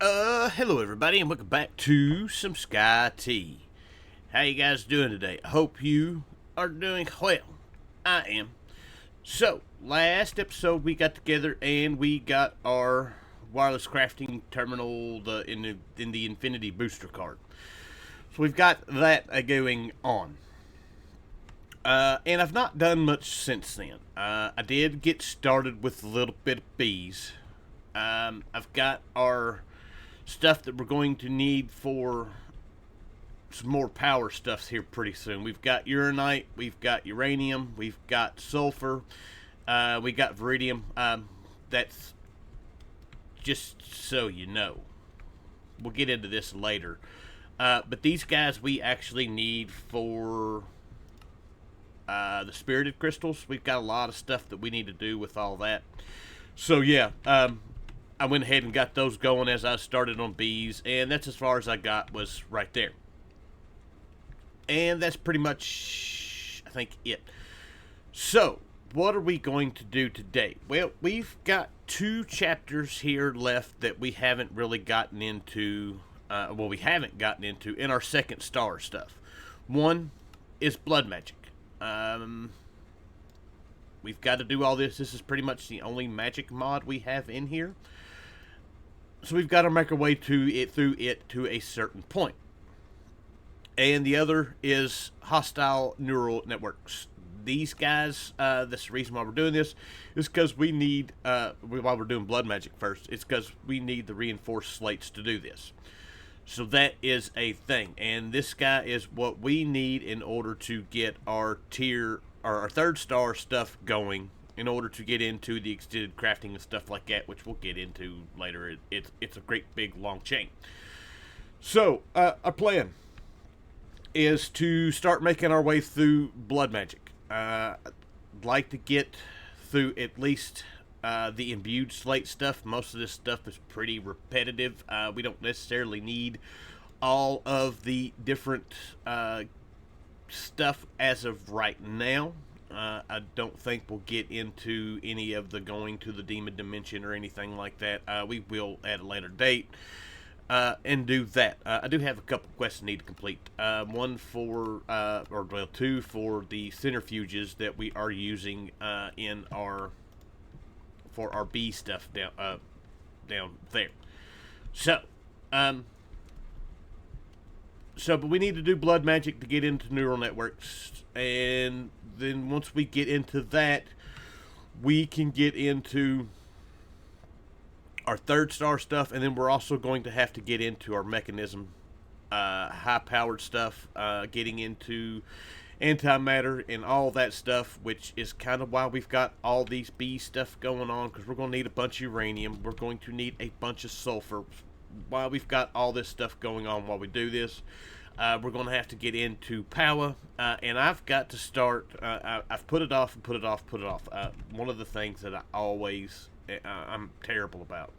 Hello everybody, and welcome back to some SkyT. How you guys doing today? I hope you are doing well. I am. So, last episode we got together and we got our wireless crafting terminal in the Infinity booster card. So we've got that going on. And I've not done much since then. I did get started with a little bit of bees. I've got our stuff that we're going to need for some more power stuff here pretty soon. We've got uranite, we've got uranium, we've got sulfur, we got veridium. That's just so you know. We'll get into this later. But these guys we actually need for the spirited crystals. We've got a lot of stuff that we need to do with all that. So yeah, I went ahead and got those going as I started on bees, and that's as far as I got was right there. And that's pretty much, I think, it. So, what are we going to do today? Well, we've got 2 chapters here left that we haven't really gotten into, we haven't gotten into in our second star stuff. One is blood magic. We've got to do all this. This is pretty much the only magic mod we have in here. So we've got to make our way through it to a certain point. And the other is hostile neural networks. These guys, that's the reason why we're doing this, is because we need, while we're doing blood magic first, it's because we need the reinforced slates to do this. So that is a thing. And this guy is what we need in order to get our our 3rd star stuff going, in order to get into the extended crafting and stuff like that, which we'll get into later. It's a great big long chain. So our plan is to start making our way through blood magic. I'd like to get through at least the imbued slate stuff. Most of this stuff is pretty repetitive. We don't necessarily need all of the different stuff as of right now. I don't think we'll get into any of the going to the demon dimension or anything like that. We will at a later date and do that. I do have a couple quests I need to complete. One for, two for the centrifuges that we are using for our bee stuff down there. But we need to do blood magic to get into neural networks, and then once we get into that, we can get into our 3rd star stuff, and then we're also going to have to get into our mechanism, high-powered stuff, getting into antimatter and all that stuff, which is kind of why we've got all these bee stuff going on, because we're going to need a bunch of uranium, we're going to need a bunch of sulfur. While we've got all this stuff going on while we do this, we're going to have to get into power, and I've got to start. I've put it off and put it off. One of the things that I'm terrible about.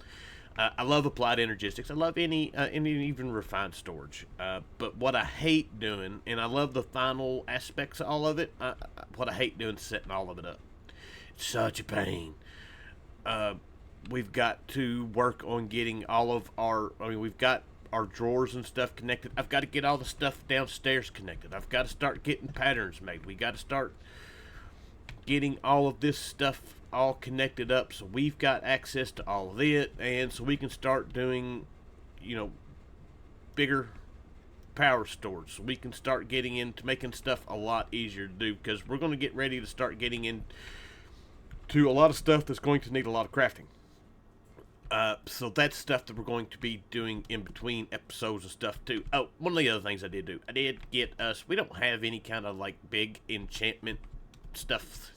I love applied energistics. I love any even refined storage. But what I hate doing, and I love the final aspects of all of it. What I hate doing is setting all of it up. It's such a pain. We've got to work on getting all of we've got our drawers and stuff connected. I've got to get all the stuff downstairs connected. I've got to start getting patterns made. We got to start getting all of this stuff all connected up, so we've got access to all of it, and so we can start doing, bigger power storage. So we can start getting into making stuff a lot easier to do, because we're going to get ready to start getting into a lot of stuff that's going to need a lot of crafting. So that's stuff that we're going to be doing in between episodes of stuff too. Oh, one of the other things I did do, I did get us, we don't have any kind of like big enchantment stuff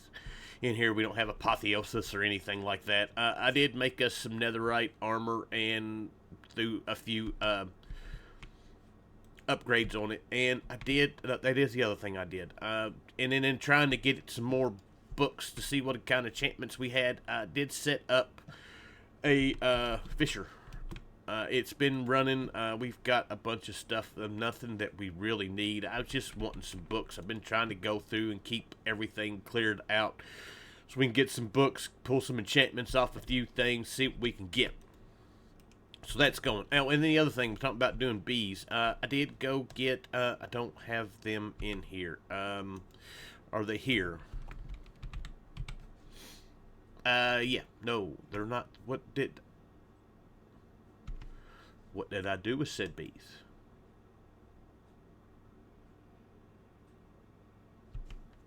in here. We don't have apotheosis or anything like that. I did make us some netherite armor and do a few upgrades on it, and I did, that is the other thing I did. And then in trying to get some more books to see what kind of enchantments we had, I did set up a fisher. It's been running. We've got a bunch of stuff, nothing that we really need. I was just wanting some books. I've been trying to go through and keep everything cleared out so we can get some books, pull some enchantments off a few things, see what we can get. So that's going. Oh, and the other thing, we're talking about doing bees. I did go get, I don't have them in here. Are they here? Yeah. No, they're not. What did I do with said bees?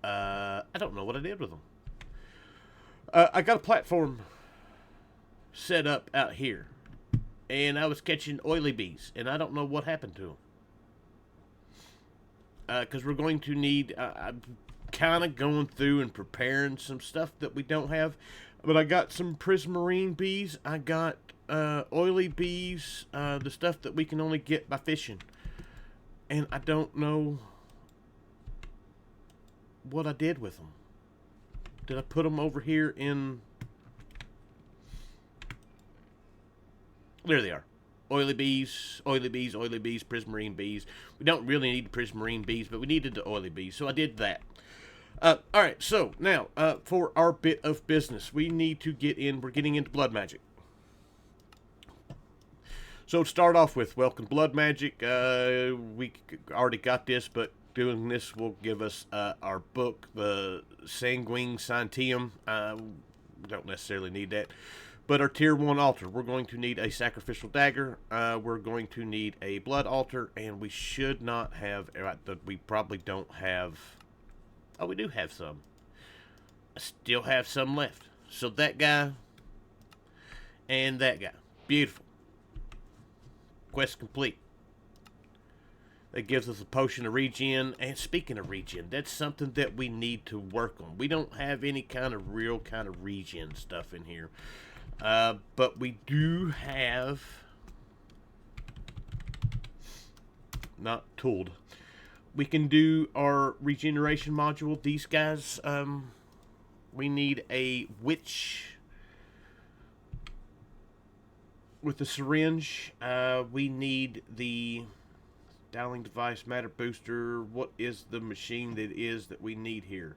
I don't know what I did with them. I got a platform set up out here, and I was catching oily bees, and I don't know what happened to them. Because we're going to need, I'm kind of going through and preparing some stuff that we don't have. But I got some prismarine bees. I got oily bees, the stuff that we can only get by fishing. And I don't know what I did with them. Did I put them over here in... There they are. Oily bees, oily bees, oily bees, prismarine bees. We don't really need prismarine bees, but we needed the oily bees, so I did that. Alright, so now, for our bit of business, we need to get in, we're getting into blood magic. So to start off with, welcome Blood Magic. We already got this, but doing this will give us our book, the Sanguine Santium. We don't necessarily need that. But our tier 1 altar, we're going to need a sacrificial dagger. We're going to need a blood altar, and we should not have, we probably don't have, oh, we do have some. I still have some left. So that guy and that guy. Beautiful. Quest complete. That gives us a potion of regen. And speaking of regen, that's something that we need to work on. We don't have any kind of real kind of regen stuff in here. But we do have... Not tooled. We can do our regeneration module. These guys, we need a witch with the syringe. We need the dialing device, matter booster. What is the machine that we need here?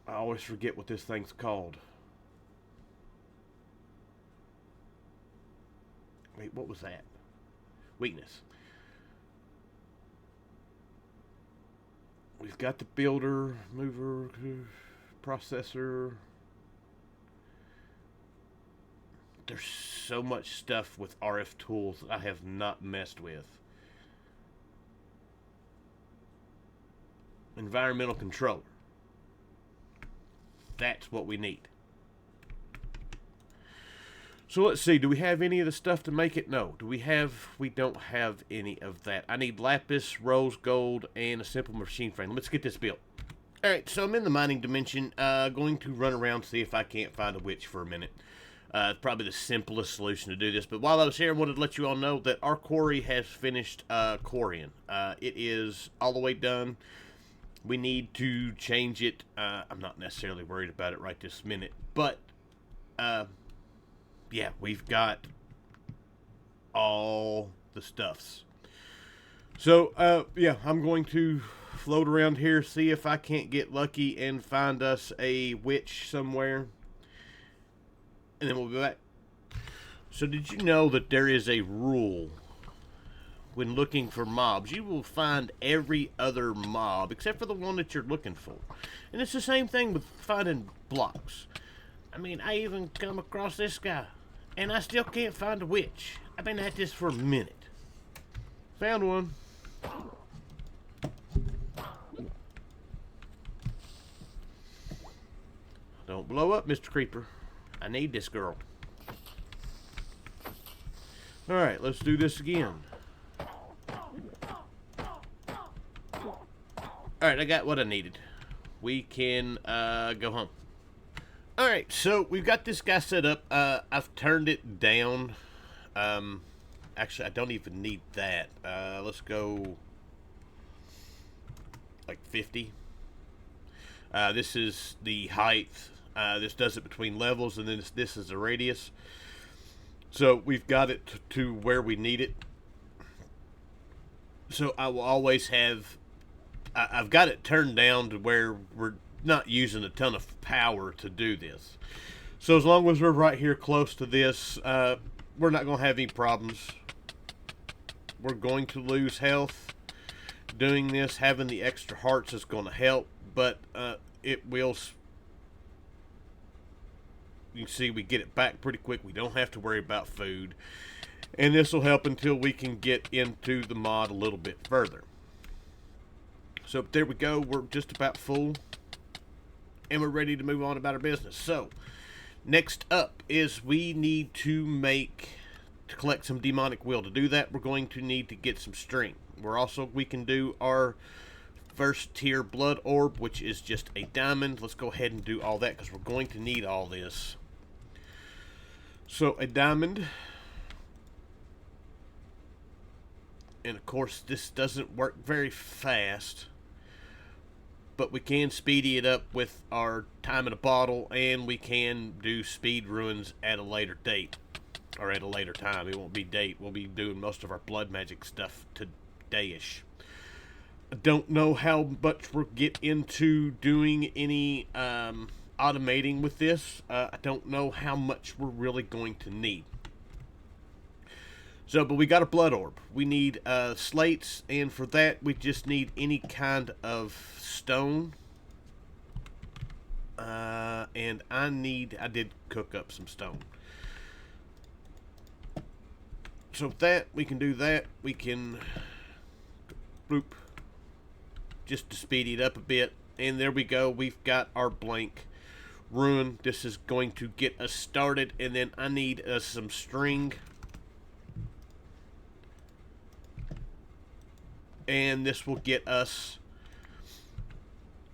I always forget what this thing's called. Wait, what was that? Weakness. We've got the builder, mover, processor. There's so much stuff with RF tools that I have not messed with. Environmental controller. That's what we need. So let's see, do we have any of the stuff to make it? No. We don't have any of that. I need lapis, rose gold, and a simple machine frame. Let's get this built. Alright, so I'm in the mining dimension. Going to run around, see if I can't find a witch for a minute. It's probably the simplest solution to do this. But while I was here, I wanted to let you all know that our quarry has finished quarrying. It is all the way done. We need to change it. I'm not necessarily worried about it right this minute. But, yeah, we've got all the stuffs. So, yeah, I'm going to float around here, see if I can't get lucky and find us a witch somewhere. And then we'll be back. So did you know that there is a rule when looking for mobs? You will find every other mob except for the one that you're looking for. And it's the same thing with finding blocks. I mean, I even come across this guy, and I still can't find a witch. I've been at this for a minute. Found one. Don't blow up, Mr. Creeper. I need this girl. Alright, let's do this again. Alright, I got what I needed. We can go home. Alright, so we've got this guy set up. I've turned it down. Actually, I don't even need that. Let's go like 50. This is the height. This does it between levels, and then this is the radius. So we've got it to where we need it. So I will always have... I've got it turned down to where we're not using a ton of power to do this. So as long as we're right here close to this, we're not going to have any problems. We're going to lose health doing this. Having the extra hearts is going to help, but it will. You can see we get it back pretty quick. We don't have to worry about food, and this will help until we can get into the mod a little bit further. So there we go. We're just about full, and we're ready to move on about our business. So next up is we need to collect some demonic will. To do that, we're going to need to get some string. We can do our first tier blood orb, which is just a diamond. Let's go ahead and do all that because we're going to need all this. So a diamond, and of course this doesn't work very fast, but we can speedy it up with our time in a bottle, and we can do speed ruins at a later date, or at a later time. It won't be date. We'll be doing most of our blood magic stuff today-ish. I don't know how much we'll get into doing any automating with this. I don't know how much we're really going to need. So, but we got a blood orb. We need slates, and for that we just need any kind of stone. And I did cook up some stone. So that, we can do that. We can, bloop, just to speed it up a bit. And there we go. We've got our blank ruin. This is going to get us started. And then I need some string. And this will get us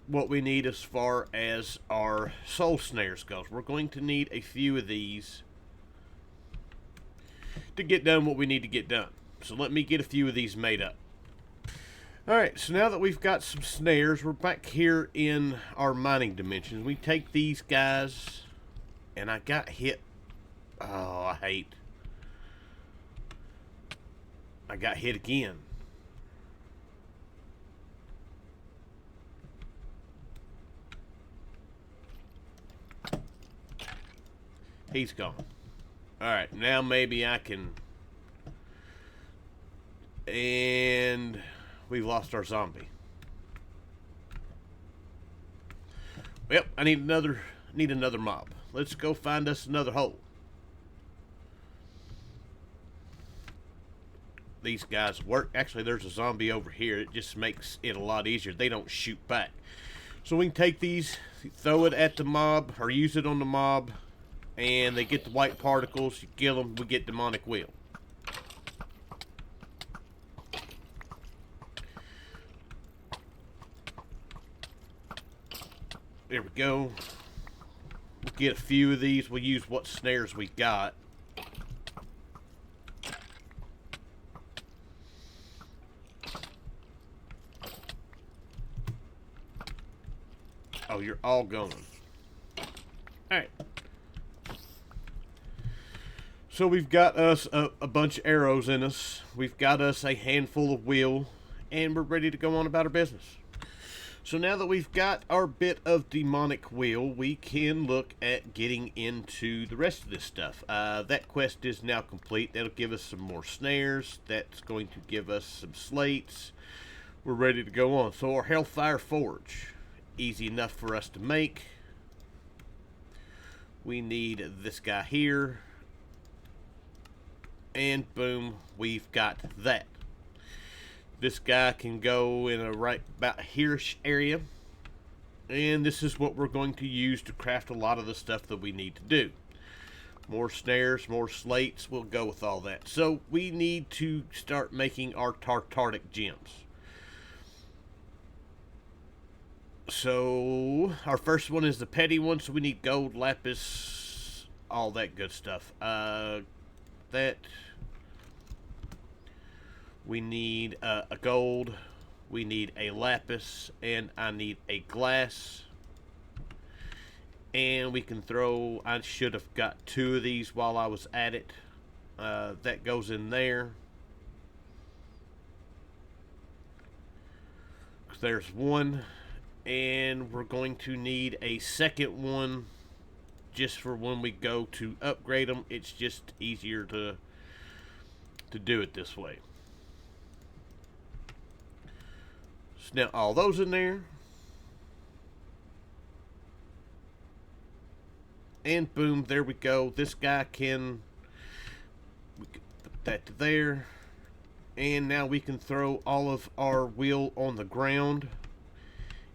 what we need as far as our soul snares goes. We're going to need a few of these to get done what we need to get done. So let me get a few of these made up. Alright, so now that we've got some snares, we're back here in our mining dimensions. We take these guys, and I got hit. Oh, I got hit again. He's gone. Alright, now maybe I can... And we've lost our zombie. Yep, I need another mob. Let's go find us another hole. These guys work. Actually, there's a zombie over here. It just makes it a lot easier. They don't shoot back. So we can take these, throw it at the mob, or use it on the mob, and they get the white particles. You kill them, we get demonic will. There we go. We'll get a few of these. We'll use what snares we got. Oh, you're all going. Alright. So we've got us a bunch of arrows in us. We've got us a handful of will. And we're ready to go on about our business. So now that we've got our bit of demonic will, we can look at getting into the rest of this stuff. That quest is now complete. That'll give us some more snares. That's going to give us some slates. We're ready to go on. So our Hellfire Forge. Easy enough for us to make. We need this guy here. And boom, we've got that. This guy can go in a right about here-ish area. And this is what we're going to use to craft a lot of the stuff that we need to do. More snares, more slates, we'll go with all that. So we need to start making our Tartaric gems. So our first one is the petty one, so we need gold, lapis, all that good stuff. We need a gold, we need a lapis, and I need a glass. And we can throw, I should have got 2 of these while I was at it. That goes in there. There's one, and we're going to need a second one just for when we go to upgrade them, it's just easier to do it this way. So now all those in there. And boom, there we go. This guy we can put that to there. And now we can throw all of our wheel on the ground.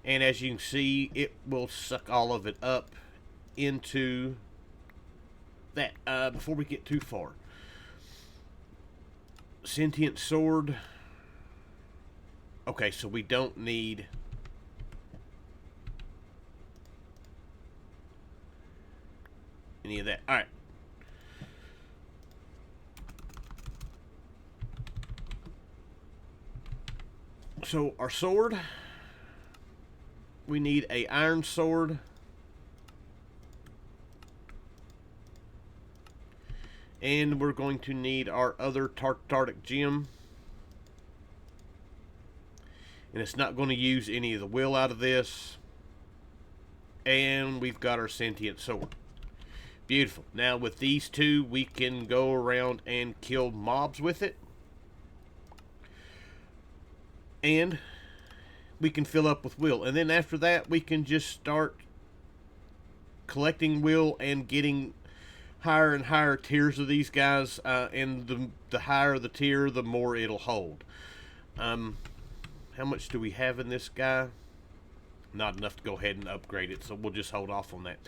And as you can see, it will suck all of it up into that. Before we get too far. Sentient sword. Okay, so we don't need any of that. Alright. So our sword, we need a iron sword. And we're going to need our other Tartaric gem. And it's not going to use any of the will out of this. And we've got our sentient sword. Beautiful. Now with these two, we can go around and kill mobs with it. And we can fill up with will. And then after that, we can just start collecting will and getting higher and higher tiers of these guys. And the higher the tier, the more it'll hold. How much do we have in this guy? Not enough to go ahead and upgrade it, so we'll just hold off on that.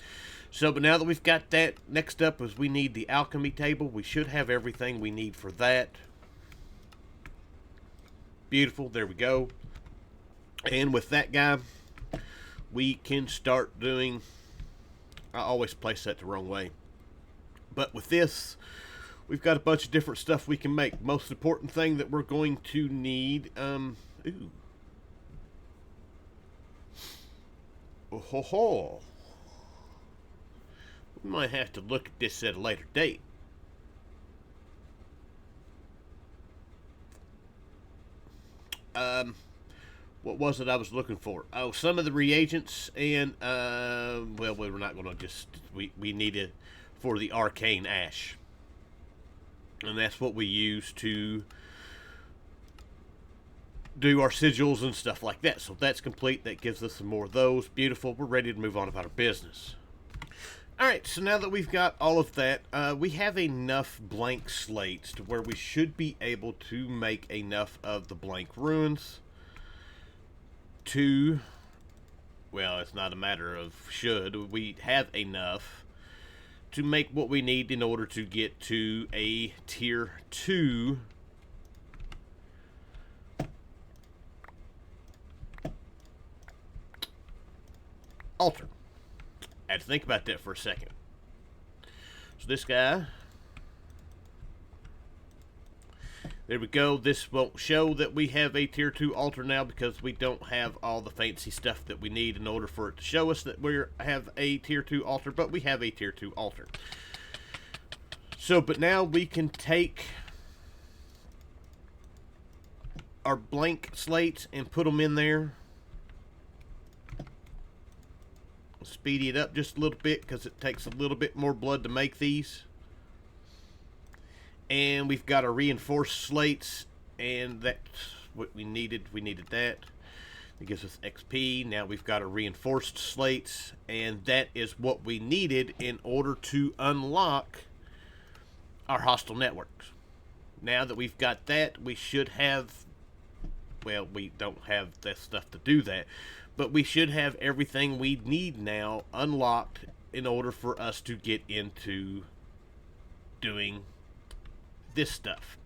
So, but now that we've got that, next up is we need the alchemy table. We should have everything we need for that. Beautiful, there we go. And with that guy, we can start doing... I always place that the wrong way. But with this, we've got a bunch of different stuff we can make. Most important thing that we're going to need... Ooh. Oh ho ho. We might have to look at this at a later date. What was it I was looking for? Oh, some of the reagents and well, we're not going to just we need it for the arcane ash, and that's what we use to do our sigils and stuff like that. So that's complete. That gives us some more of those. Beautiful. We're ready to move on about our business. Alright, so now that we've got all of that, we have enough blank slates to where we should be able to make enough of the blank ruins to, well, it's not a matter of should, we have enough to make what we need in order to get to a tier 2 altar. I had to think about that for a second. So this guy, there we go. This won't show that we have a tier 2 altar now because we don't have all the fancy stuff that we need in order for it to show us that we have a tier 2 altar, but we have a tier 2 altar. So, but now we can take our blank slates and put them in there. Speedy it up just a little bit because it takes a little bit more blood to make these. And we've got our reinforced slates, and that's what we needed. We needed that. It gives us XP. Now we've got our reinforced slates, and that is what we needed in order to unlock our hostile networks. Now that we've got that, we should have, well, we don't have that stuff to do that, but we should have everything we need now unlocked in order for us to get into doing this stuff.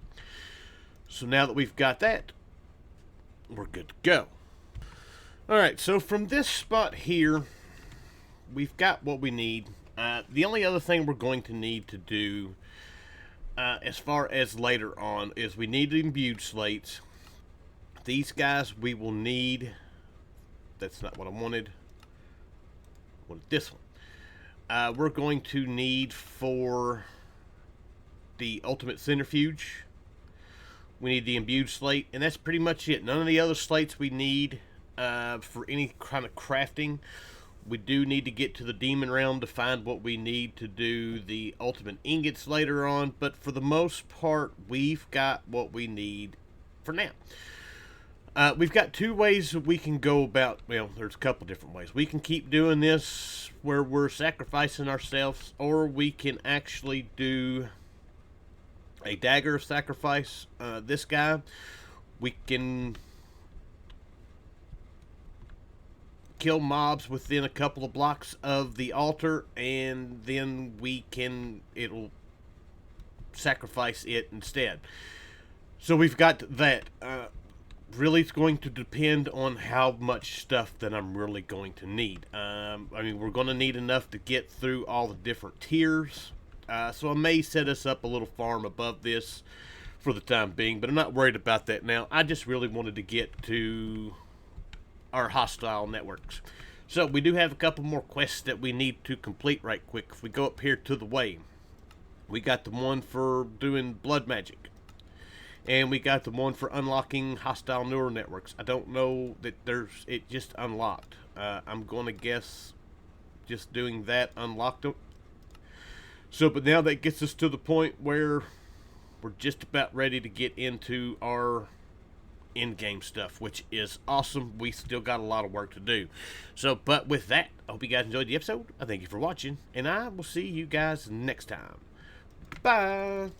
So now that we've got that, we're good to go. Alright, so from this spot here, we've got what we need. The only other thing we're going to need to do, as far as later on, is we need imbued slates. These guys we will need... That's not what I wanted. I wanted this one. We're going to need for the ultimate centrifuge. We need the imbued slate, and that's pretty much it. None of the other slates we need for any kind of crafting. We do need to get to the demon realm to find what we need to do the ultimate ingots later on, but for the most part, we've got what we need for now. We've got two ways that we can go about, well, there's a couple different ways. We can keep doing this where we're sacrificing ourselves, or we can actually do a dagger of sacrifice. This guy, we can kill mobs within a couple of blocks of the altar, and then it'll sacrifice it instead. So we've got that. Really, it's going to depend on how much stuff that I'm really going to need. I mean, we're going to need enough to get through all the different tiers. So I may set us up a little farm above this for the time being, but I'm not worried about that now. I just really wanted to get to our hostile networks. So we do have a couple more quests that we need to complete right quick. If we go up here to the way, we got the one for doing blood magic, and we got the one for unlocking hostile neural networks. I don't know that it just unlocked. I'm going to guess just doing that unlocked them. So, but now that gets us to the point where we're just about ready to get into our in-game stuff, which is awesome. We still got a lot of work to do. So, but with that, I hope you guys enjoyed the episode. I thank you for watching, and I will see you guys next time. Bye.